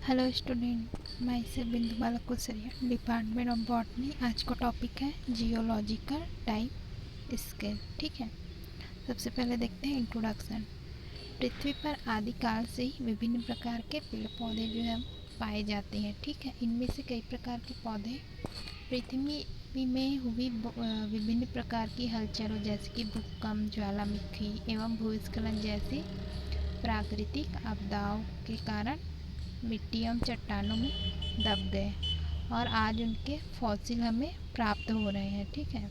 Hello student, मैं इसे बिंदु बाला कुसरिया, डिपार्टमेंट ऑफ बॉटनी। आज का टॉपिक है जियोलॉजिकल टाइम स्केल। ठीक है, सबसे पहले देखते हैं इंट्रोडक्शन। पृथ्वी पर आदिकाल से ही विभिन्न प्रकार के पेड़ पौधे जो है पाए जाते हैं। ठीक है, इनमें से कई प्रकार के पौधे पृथ्वी में हुई विभिन्न प्रकार की हलचलों जैसे कि भूकंप, ज्वालामुखी एवं भूस्खलन जैसी प्राकृतिक आपदाओं के कारण मिट्टी एवं चट्टानों में दब गए और आज उनके फॉसिल हमें प्राप्त हो रहे हैं। ठीक है,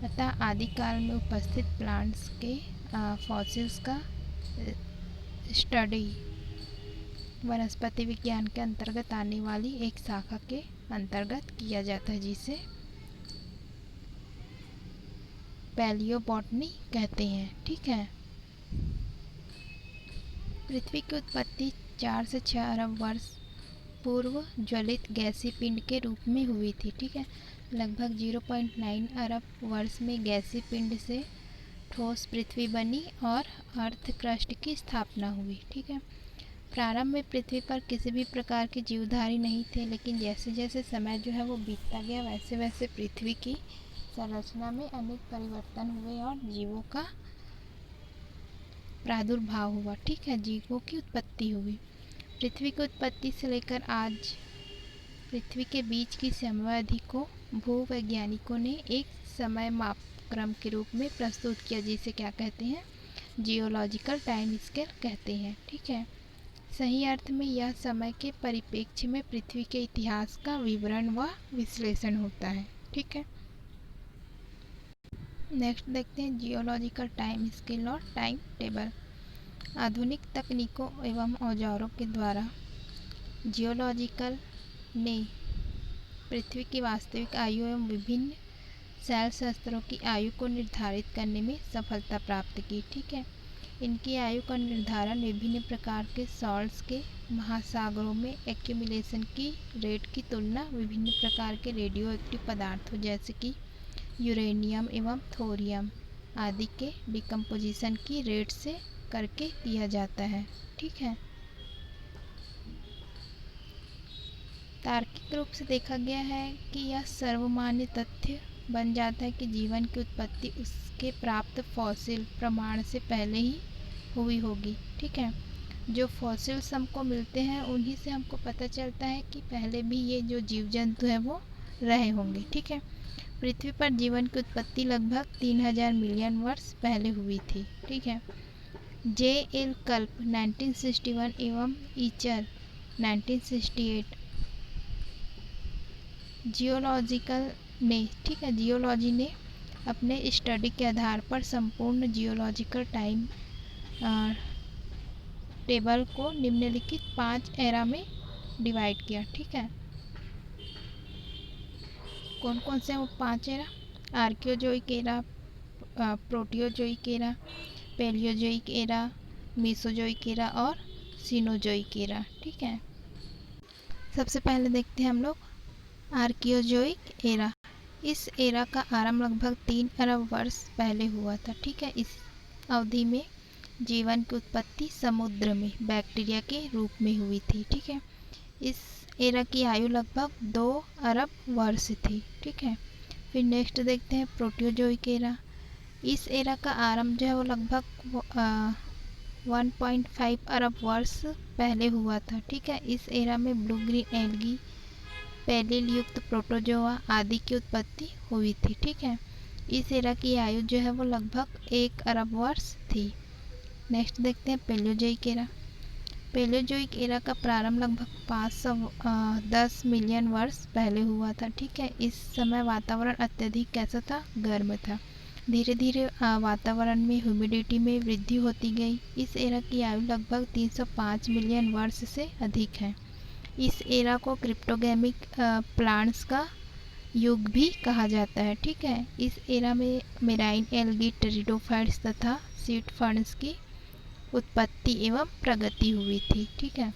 अतः आदिकाल में उपस्थित प्लांट्स के फॉसिल्स का स्टडी वनस्पति विज्ञान के अंतर्गत आने वाली एक शाखा के अंतर्गत किया जाता है, जिसे पैलियोबॉटनी कहते हैं। ठीक है, पृथ्वी की उत्पत्ति 4 से 6 अरब वर्ष पूर्व ज्वलित गैसीय पिंड के रूप में हुई थी। ठीक है, लगभग 0.9 अरब वर्ष में गैसीय पिंड से ठोस पृथ्वी बनी और अर्थ क्रस्ट की स्थापना हुई। ठीक है, प्रारंभ में पृथ्वी पर किसी भी प्रकार के जीवधारी नहीं थे, लेकिन जैसे जैसे समय जो है वो बीतता गया वैसे वैसे पृथ्वी की संरचना में अनेक परिवर्तन हुए और जीवों का प्रादुर्भाव हुआ। ठीक है, जीवों की उत्पत्ति हुई। पृथ्वी की उत्पत्ति से लेकर आज पृथ्वी के बीच की समयावधि को भूवैज्ञानिकों ने एक समय मापक्रम के रूप में प्रस्तुत किया, जिसे क्या कहते हैं, जियोलॉजिकल टाइम स्केल कहते हैं। ठीक है, सही अर्थ में यह समय के परिप्रेक्ष्य में पृथ्वी के इतिहास का विवरण व विश्लेषण होता है। ठीक है, नेक्स्ट देखते हैं जियोलॉजिकल टाइम स्केल और टाइम टेबल। आधुनिक तकनीकों एवं औजारों के द्वारा जियोलॉजिकल ने पृथ्वी की वास्तविक आयु एवं विभिन्न शैल शस्त्रों की आयु को निर्धारित करने में सफलता प्राप्त की। ठीक है, इनकी आयु का निर्धारण विभिन्न प्रकार के सॉल्ट्स के महासागरों में एक्यूमुलेशन की रेट की तुलना विभिन्न प्रकार के रेडियो एक्टिव पदार्थों जैसे कि यूरेनियम एवं थोरियम आदि के डिकम्पोजिशन की रेट से करके दिया जाता है। ठीक है, तार्किक रूप से देखा गया है कि यह सर्वमान्य तथ्य बन जाता है कि जीवन की उत्पत्ति उसके प्राप्त फॉसिल प्रमाण से पहले ही हुई होगी। ठीक है, जो फॉसिल्स हमको मिलते हैं उन्हीं से हमको पता चलता है कि पहले भी ये जो जीव जंतु है वो रहे होंगे। ठीक है, पृथ्वी पर जीवन की उत्पत्ति लगभग 3000 मिलियन वर्ष पहले हुई थी। ठीक है, J.L. कल्प 1961 एवं ईचर 1968 जियोलॉजी ने अपने स्टडी के आधार पर संपूर्ण जियोलॉजिकल टाइम टेबल को निम्नलिखित 5 एरा में डिवाइड किया। ठीक है, कौन कौन से वो 5 era? Archaeozoic era, proterozoic era, palaeozoic era, mesozoic era और सीनोजोइक एरा। ठीक है, सबसे पहले देखते हैं हम लोग आर्कियोजोइक एरा। इस एरा का आरंभ लगभग 3 अरब वर्ष पहले हुआ था। ठीक है, इस अवधि में जीवन की उत्पत्ति समुद्र में बैक्टीरिया के रूप में हुई थी। ठीक है, इस एरा की आयु लगभग 2 अरब वर्ष थी। ठीक है, फिर नेक्स्ट देखते हैं प्रोटियोजोइक एरा। इस एरा का आरंभ जो है वो लगभग 1.5 अरब वर्ष पहले हुआ था। ठीक है, इस एरा में ब्लू ग्रीन एल्गी, पैलिल युक्त प्रोटोजोआ आदि की उत्पत्ति हुई थी। ठीक है, इस एरा की आयु जो है वो लगभग 1 अरब वर्ष थी। नेक्स्ट देखते हैं पैलियोजोइक एरा। पैलियोजोइक एरा का प्रारंभ लगभग 510 मिलियन वर्ष पहले हुआ था। ठीक है, इस समय वातावरण अत्यधिक कैसा था? गर्म था। धीरे धीरे वातावरण में ह्यूमिडिटी में वृद्धि होती गई। इस एरा की आयु लगभग 305 मिलियन वर्ष से अधिक है। इस एरा को क्रिप्टोगैमिक प्लांट्स का युग भी कहा जाता है। ठीक है, इस एरा में मेराइन एल्गी, टेरिडोफाइट्स तथा सीड फर्न्स की उत्पत्ति एवं प्रगति हुई थी। ठीक है,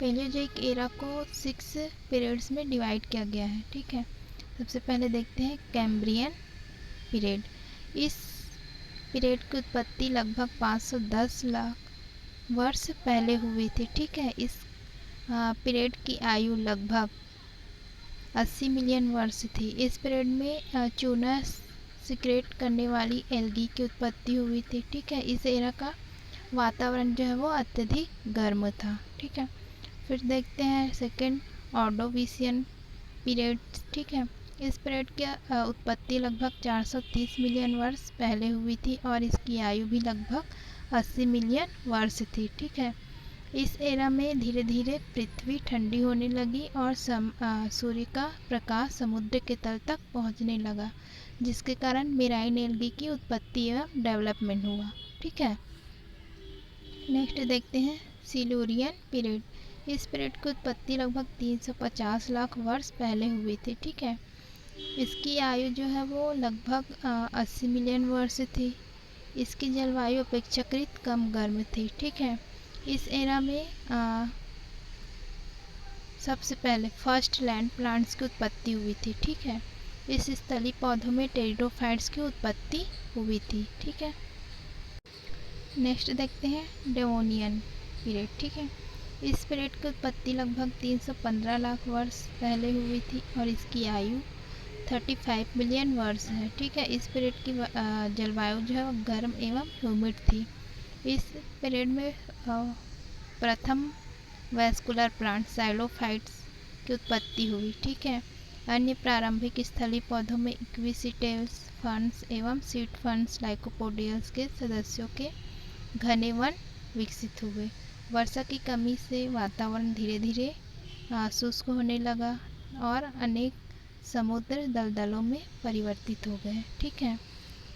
पैलियोजोइक एरा को 6 पीरियड्स में डिवाइड किया गया है। ठीक है, सबसे पहले देखते हैं कैम्ब्रियन पीरियड। इस पीरियड की उत्पत्ति लगभग 510 लाख वर्ष पहले हुई थी। ठीक है, इस पीरियड की आयु लगभग 80 मिलियन वर्ष थी। इस पीरियड में चूना सिक्रेट करने वाली एल्गी की उत्पत्ति हुई थी। ठीक है, इस एरा का वातावरण जो है वो अत्यधिक गर्म था। ठीक है, फिर देखते हैं सेकेंड ऑर्डोविशियन पीरियड। ठीक है, इस पीरियड की उत्पत्ति लगभग 430 मिलियन वर्ष पहले हुई थी और इसकी आयु भी लगभग 80 मिलियन वर्ष थी। ठीक है, इस एरा में धीरे धीरे पृथ्वी ठंडी होने लगी और सूर्य का प्रकाश समुद्र के तल तक पहुंचने लगा, जिसके कारण मेराइन एल्गी की उत्पत्ति एवं डेवलपमेंट हुआ। ठीक है, नेक्स्ट देखते हैं सिल्यूरियन पीरियड। इस पीरियड की उत्पत्ति लगभग 350 लाख वर्ष पहले हुई थी। ठीक है, इसकी आयु जो है वो लगभग 80 मिलियन वर्ष थी। इसकी जलवायु अपेक्षाकृत कम गर्म थी। ठीक है, इस एरा में सबसे पहले फर्स्ट लैंड प्लांट्स की उत्पत्ति हुई थी। ठीक है, इस स्थलीय पौधों में टेरिडोफाइट्स की उत्पत्ति हुई थी। ठीक है, नेक्स्ट देखते हैं डेवोनियन पीरियड। ठीक है, इस पीरियड की उत्पत्ति लगभग 315 लाख वर्ष पहले हुई थी और इसकी आयु 35 मिलियन वर्ष है। ठीक है, इस पीरियड की जलवायु जो है वो गर्म एवं ह्यूमिड थी। इस पीरियड में प्रथम वैस्कुलर प्लांट साइलोफाइट्स की उत्पत्ति हुई। ठीक है, अन्य प्रारंभिक स्थलीय पौधों में इक्विसिटेल्स फर्न्स एवं सीड फर्न्स लाइकोपोडियल्स के सदस्यों के घने वन विकसित हुए। वर्षा की कमी से वातावरण धीरे धीरे शुष्क होने लगा और अनेक समुद्र दलदलों में परिवर्तित हो गए। ठीक है,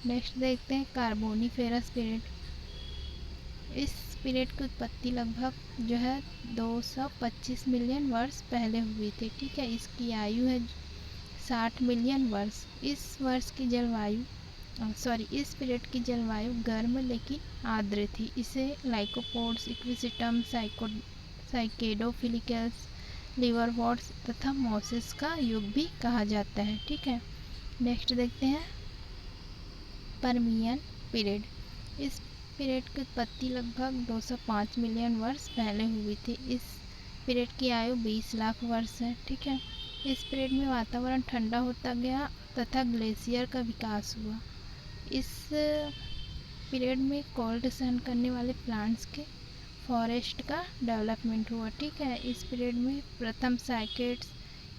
नेक्स्ट देखते हैं कार्बोनिफेरस पीरियड। इस पीरियड की उत्पत्ति लगभग जो है 225 मिलियन वर्ष पहले हुई थी। ठीक है, इसकी आयु है 60 मिलियन वर्ष। इस पीरियड की जलवायु गर्म लेकिन आर्द्र थी। इसे लाइकोपोड्स, इक्विसिटम, साइकेडोफिलिकल्स, लिवरवॉर्ट्स तथा मॉसेस का युग भी कहा जाता है। ठीक है, नेक्स्ट देखते हैं पर्मियन पीरियड। इस पीरियड की उत्पत्ति लगभग 205 मिलियन वर्ष पहले हुई थी। इस पीरियड की आयु 20 लाख वर्ष है। ठीक है, इस पीरियड में वातावरण ठंडा होता गया तथा ग्लेशियर का विकास हुआ। इस पीरियड में कोल्ड सहन करने वाले प्लांट्स के फॉरेस्ट का डेवलपमेंट हुआ। ठीक है, इस पीरियड में प्रथम साइकेड्स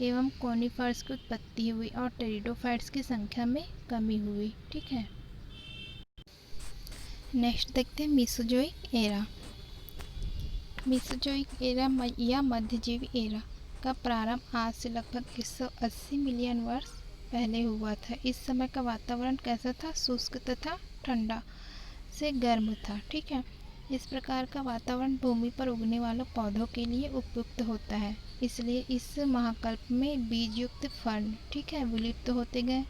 एवं कोनिफर्स की उत्पत्ति हुई और टेरिडोफाइट्स की संख्या में कमी हुई। ठीक है, नेक्स्ट देखते हैं मीसोजोइक एरा। मीसोजोइक एरा या मध्यजीवी एरा का प्रारंभ आज से लगभग 180 मिलियन वर्ष पहले हुआ था। इस समय का वातावरण कैसा था? शुष्क तथा ठंडा से गर्म था। ठीक है, इस प्रकार का वातावरण भूमि पर उगने वाले पौधों के लिए उपयुक्त होता है, इसलिए इस महाकल्प में बीजयुक्त फर्न ठीक है विलुप्त होते गए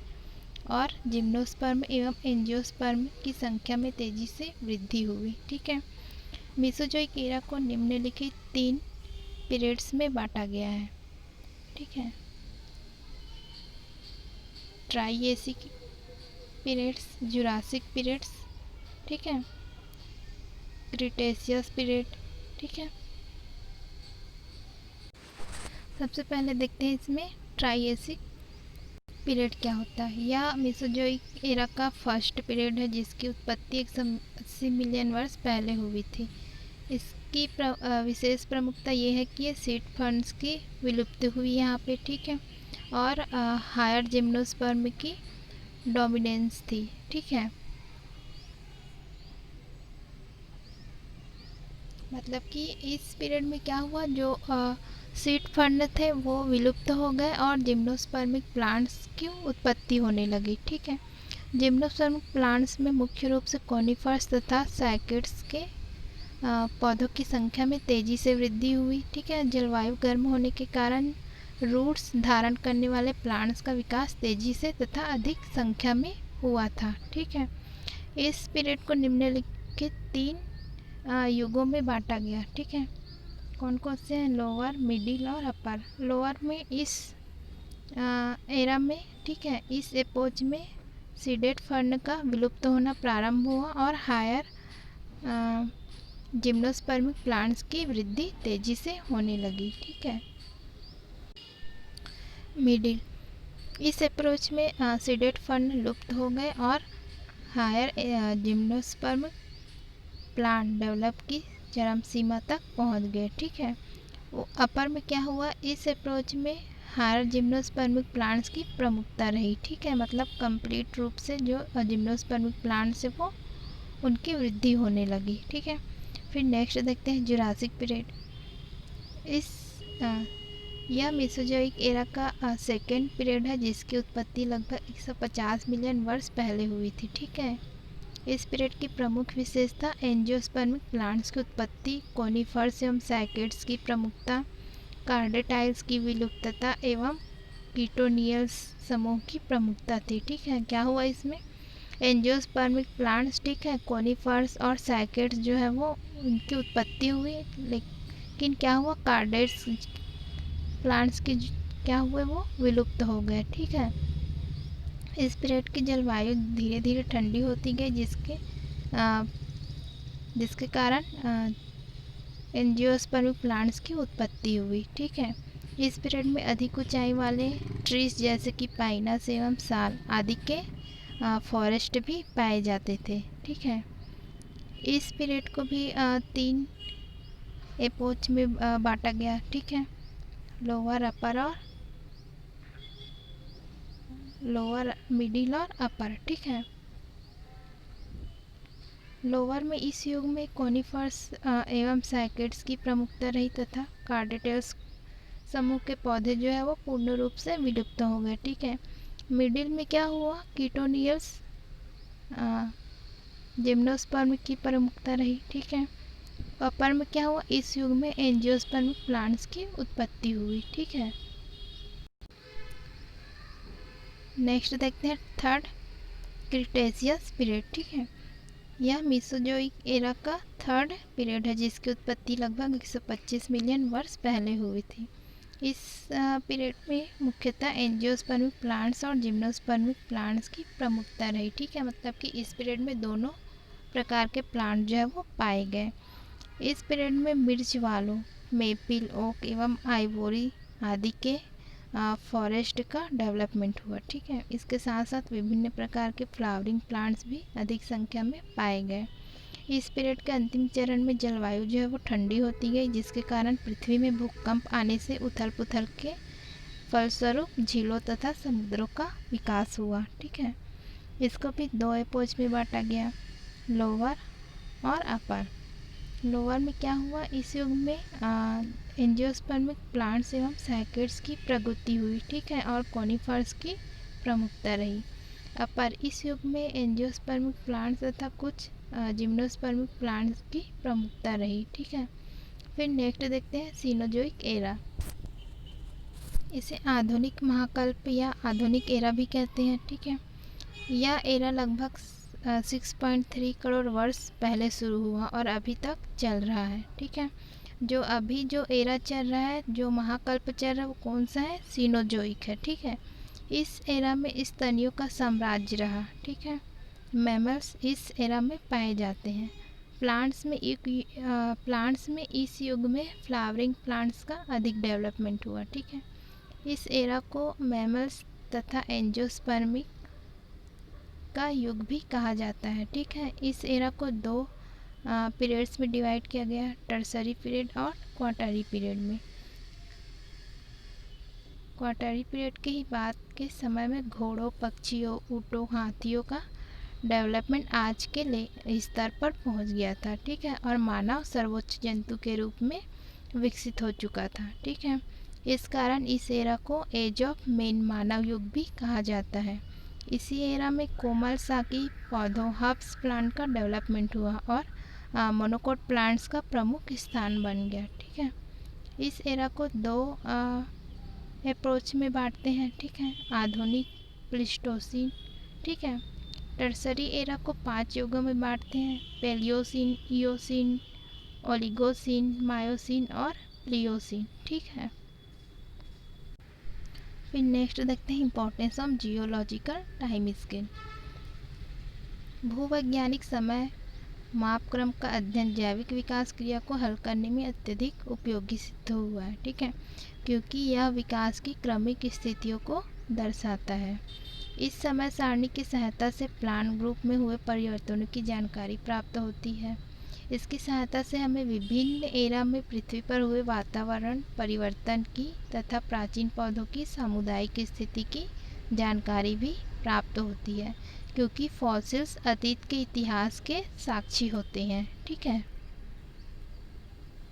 और जिम्नोस्पर्म एवं एंजियोस्पर्म की संख्या में तेजी से वृद्धि हुई। ठीक है, मीसोजोइक एरा को निम्नलिखित 3 पीरियड्स में बांटा गया है। ठीक है, ट्राइएसिक पीरियड्स, जुरासिक पीरियड्स, ठीक है, क्रिटेशियस पीरियड। ठीक है, सबसे पहले देखते हैं इसमें ट्राइएसिक पीरियड क्या होता है। यह मीसोजोइक एरा का फर्स्ट पीरियड है जिसकी उत्पत्ति 180 मिलियन वर्ष पहले हुई थी। इसकी विशेष प्रमुखता ये है कि ये सीड फर्न्स की विलुप्त हुई यहाँ पे। ठीक है, और हायर जिम्नोस्पर्म की डोमिनेंस थी। ठीक है, मतलब कि इस पीरियड में क्या हुआ, जो सीड फर्न थे वो विलुप्त हो गए और जिम्नोस्पर्मिक प्लांट्स की उत्पत्ति होने लगी। ठीक है, जिम्नोस्पर्मिक प्लांट्स में मुख्य रूप से कोनिफर्स तथा साइकेड्स के पौधों की संख्या में तेज़ी से वृद्धि हुई। ठीक है, जलवायु गर्म होने के कारण रूट्स धारण करने वाले प्लांट्स का विकास तेज़ी से तथा अधिक संख्या में हुआ था। ठीक है, इस पीरियड को निम्नलिखित 3 युगों में बांटा गया। ठीक है, कौन कौन से हैं? लोअर, मिडिल और अपर। लोअर में इस एरा में ठीक है इस एपोच में सीडेड फर्न का विलुप्त होना प्रारंभ हुआ और हायर जिम्नोस्पर्मिक प्लांट्स की वृद्धि तेजी से होने लगी। ठीक है। मिडिल, इस अप्रोच में सीडेड फंड लुप्त हो गए और हायर जिम्नोस्पर्मिक प्लांट डेवलप की चरम सीमा तक पहुंच गए। ठीक है। वो अपर में क्या हुआ, इस अप्रोच में हायर जिम्नोस्पर्मिक प्लांट्स की प्रमुखता रही। ठीक है, मतलब कंप्लीट रूप से जो जिम्नोस्पर्मिक प्लांट्स है वो उनकी वृद्धि होने लगी। ठीक है। फिर नेक्स्ट देखते हैं जुरासिक पीरियड। इस यह मेसोजोइक एरा का सेकेंड पीरियड है जिसकी उत्पत्ति लगभग 150 मिलियन वर्ष पहले हुई थी। ठीक है। इस पीरियड की प्रमुख विशेषता एंजियोस्पर्मिक प्लांट्स की उत्पत्ति, कोनिफर्स एवं सैकेड्स की प्रमुखता, कार्डेटाइल्स की विलुप्तता एवं कीटोनियल्स समूह की प्रमुखता थी। ठीक है। क्या हुआ इसमें, एंजियोस्पर्मिक प्लांट्स, ठीक है, कोनिफर्स और सैकेड्स जो है वो उनकी उत्पत्ति हुई, लेकिन क्या हुआ, कार्डेट्स प्लांट्स के क्या हुए, वो विलुप्त हो गए। ठीक है। इस पीरियड की जलवायु धीरे धीरे ठंडी होती गई जिसके कारण एंजियोस्पर्मिक प्लांट्स की उत्पत्ति हुई। ठीक है। इस पीरियड में अधिक ऊंचाई वाले ट्रीज जैसे कि पाइनस एवं साल आदि के फॉरेस्ट भी पाए जाते थे। ठीक है। इस पीरियड को भी 3 एपोच में बांटा गया। ठीक है, लोअर, अपर और लोअर, मिडिल और अपर। ठीक है। लोअर में इस युग में कोनिफर्स एवं सैकेड्स की प्रमुखता रही तथा कार्डेटेल्स समूह के पौधे जो है वो पूर्ण रूप से विलुप्त हो गए। ठीक है। मिडिल में क्या हुआ, कीटोनियल्स जिम्नोस्पर्म की प्रमुखता रही। ठीक है। अपर में क्या हुआ, इस युग में एंजियोस्पर्मिक प्लांट्स की उत्पत्ति हुई। ठीक है। नेक्स्ट देखते हैं थर्ड क्रिटेशियस पीरियड। ठीक है। यह मेसोजोइक एरा का थर्ड पीरियड है जिसकी उत्पत्ति लगभग 125 मिलियन वर्ष पहले हुई थी। इस पीरियड में मुख्यतः एंजियोस्पर्मिक प्लांट्स और जिम्नोस्पर्मिक प्लांट्स की प्रमुखता रही। ठीक है, मतलब कि इस पीरियड में दोनों प्रकार के प्लांट जो है वो पाए गए। इस पीरियड में मिर्च वालों, मेपिल, ओक एवं आइवोरी आदि के फॉरेस्ट का डेवलपमेंट हुआ। ठीक है। इसके साथ साथ विभिन्न प्रकार के फ्लावरिंग प्लांट्स भी अधिक संख्या में पाए गए। इस पीरियड के अंतिम चरण में जलवायु जो है वो ठंडी होती गई जिसके कारण पृथ्वी में भूकंप आने से उथल पुथल के फलस्वरूप झीलों तथा समुद्रों का विकास हुआ। ठीक है। इसको भी 2 एपोच में बांटा गया, लोअर और अपर। लोअर में क्या हुआ, इस युग में एंजियोस्पर्मिक प्लांट्स एवं सैकेड्स की प्रगति हुई। ठीक है, और कोनिफर्स की प्रमुखता रही। अपर, इस युग में एंजियोस्पर्मिक प्लांट्स तथा कुछ जिम्नोस्पर्मिक प्लांट्स की प्रमुखता रही। ठीक है। फिर नेक्स्ट देखते हैं सीनोजोइक एरा। इसे आधुनिक महाकल्प या आधुनिक एरा भी कहते हैं। ठीक है। यह एरा लगभग 6.3 करोड़ वर्ष पहले शुरू हुआ और अभी तक चल रहा है। ठीक है। जो अभी जो एरा चल रहा है, जो महाकल्प चल रहा है, वो कौन सा है, सीनोजोइक है। ठीक है। इस एरा में स्तनियों का साम्राज्य रहा। ठीक है। मैमल्स इस एरा में पाए जाते हैं। प्लांट्स में इस युग में फ्लावरिंग प्लांट्स का अधिक डेवलपमेंट हुआ। ठीक है। इस एरा को मैमल्स तथा एंजियोस्पर्मिक का युग भी कहा जाता है। ठीक है। इस एरा को 2 पीरियड्स में डिवाइड किया गया, टर्सरी पीरियड और क्वार्टरी पीरियड में। क्वार्टरी पीरियड के ही बाद के समय में घोड़ों, पक्षियों, ऊँटों, हाथियों का डेवलपमेंट आज के स्तर पर पहुंच गया था। ठीक है। और मानव सर्वोच्च जंतु के रूप में विकसित हो चुका था। ठीक है। इस कारण इस एरा को एज ऑफ मेन मानव युग भी कहा जाता है। इसी एरा में कोमल शाकी पौधों, हर्ब्स प्लांट का डेवलपमेंट हुआ और मोनोकोट प्लांट्स का प्रमुख स्थान बन गया। ठीक है। इस एरा को 2 अप्रोच में बांटते हैं। ठीक है। आधुनिक, प्लीस्टोसीन। ठीक है। टर्सरी एरा को 5 युगों में बांटते हैं, पेलियोसिन, इयोसिन, ओलिगोसिन, मायोसिन और प्लियोसिन। ठीक है। फिर नेक्स्ट देखते हैं importance of geological time scale. भूवैज्ञानिक समय मापक्रम का अध्ययन जैविक विकास क्रिया को हल करने में अत्यधिक उपयोगी सिद्ध हुआ है। ठीक है, क्योंकि यह विकास की क्रमिक स्थितियों को दर्शाता है। इस समय सारणी की सहायता से प्लांट ग्रुप में हुए परिवर्तनों की जानकारी प्राप्त होती है। इसकी सहायता से हमें विभिन्न एरा में पृथ्वी पर हुए वातावरण परिवर्तन की तथा प्राचीन पौधों की सामुदायिक स्थिति की जानकारी भी प्राप्त होती है, क्योंकि फॉसिल्स अतीत के इतिहास के साक्षी होते हैं। ठीक है।